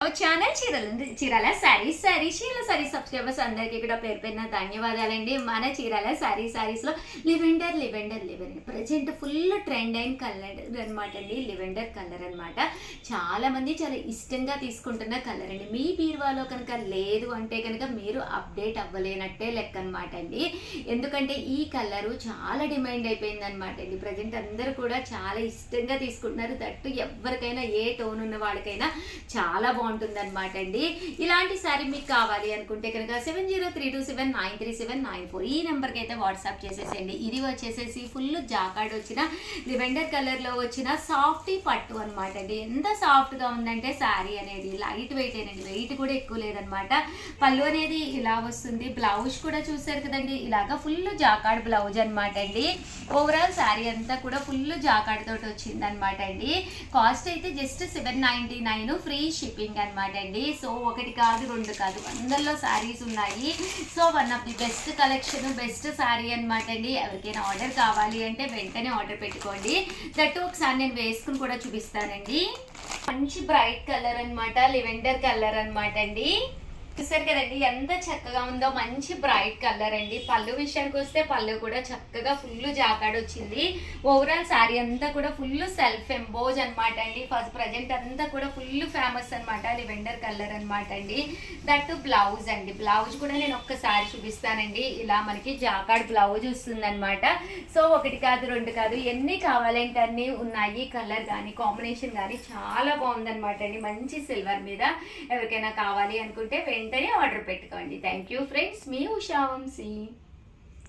Our channel Chirala sorry subscribers అందరికీ కూడా పేరు పేరున ధన్యవాదాలండి. మన చీరాల సారీస్ లో లివెండర్ ప్రజెంట్ ఫుల్ ట్రెండ్ అయిన కలర్ అనమాట అండి. లివెండర్ కలర్ అనమాట. చాలా మంది చాలా ఇష్టంగా తీసుకుంటున్న కలర్ అండి. మీ బీరువాలో కనుక లేదు అంటే కనుక మీరు అప్డేట్ అవ్వలేనట్టే లెక్క అనమాట అండి. ఎందుకంటే ఈ కలరు చాలా డిమాండ్ అయిపోయింది అనమాట అండి. ప్రజెంట్ అందరూ కూడా చాలా ఇష్టంగా తీసుకుంటున్నారు. దట్టు ఎవరికైనా ఏ టోన్ ఉన్న వాళ్ళకైనా చాలా బాగుంటుంది అనమాట అండి. ఇలాంటి సారీ మీకు కావాలి అనుకుంటే కనుక 703279937994 ఈ నెంబర్కి అయితే వాట్సాప్ చేసేసేయండి. ఇది వచ్చేసేసి ఫుల్ జాకార్డ్ వచ్చిన లివెండర్ కలర్లో వచ్చిన సాఫ్టీ పట్టు అనమాట అండి. ఎంత సాఫ్ట్గా ఉందంటే శారీ అనేది లైట్ వెయిట్ ఏనండి. వెయిట్ కూడా ఎక్కువ లేదనమాట. పళ్ళు అనేది ఇలా వస్తుంది. బ్లౌజ్ కూడా చూసారు కదండి, ఇలాగా ఫుల్ జాకార్డ్ బ్లౌజ్ అనమాట అండి. ఓవరాల్ శారీ అంతా కూడా ఫుల్ జాకార్డ్ తోటి వచ్చింది అనమాట అండి. కాస్ట్ అయితే జస్ట్ 799 ఫ్రీ షిప్పింగ్ అనమాట అండి. సో ఒకటి కాదు రెండు కాదు అందరిలో శారీస్ ఉన్నాయి. So one of the best collection, best sari అనమాట అండి. ఎవరికైనా ఆర్డర్ కావాలి అంటే వెంటనే ఆర్డర్ పెట్టుకోండి. దట్టు ఒకసారి నేను వేసుకుని కూడా చూపిస్తానండి. మంచి బ్రైట్ కలర్ అనమాట, లివెండర్ కలర్ అనమాట అండి. చూసారు కదండి ఎంత చక్కగా ఉందో. మంచి బ్రైట్ కలర్ అండి. పళ్ళు విషయానికి వస్తే పళ్ళు కూడా చక్కగా ఫుల్ జాకాడ్ వచ్చింది. ఓవరాల్ శారీ అంతా కూడా ఫుల్ సెల్ఫ్ ఎంబోజ్ అనమాట అండి. ఫస్ట్ ప్రజెంట్ అంతా కూడా ఫుల్ ఫేమస్ అనమాట లివెండర్ కలర్ అనమాట అండి. దట్టు బ్లౌజ్ అండి. బ్లౌజ్ కూడా నేను ఒక్కసారి చూపిస్తానండి. ఇలా మనకి జాకాడ్ బ్లౌజ్ వస్తుంది అనమాట. సో ఒకటి కాదు రెండు కాదు ఎన్ని కావాలంటే అన్ని ఉన్నాయి. కలర్ కానీ కాంబినేషన్ కానీ చాలా బాగుందనమాట అండి. మంచి సిల్వర్ మీద ఎవరికైనా కావాలి అనుకుంటే వెంటనే ఆర్డర్ పెట్టుకోండి. థ్యాంక్ యూ ఫ్రెండ్స్, మీ ఉషా వంశీ.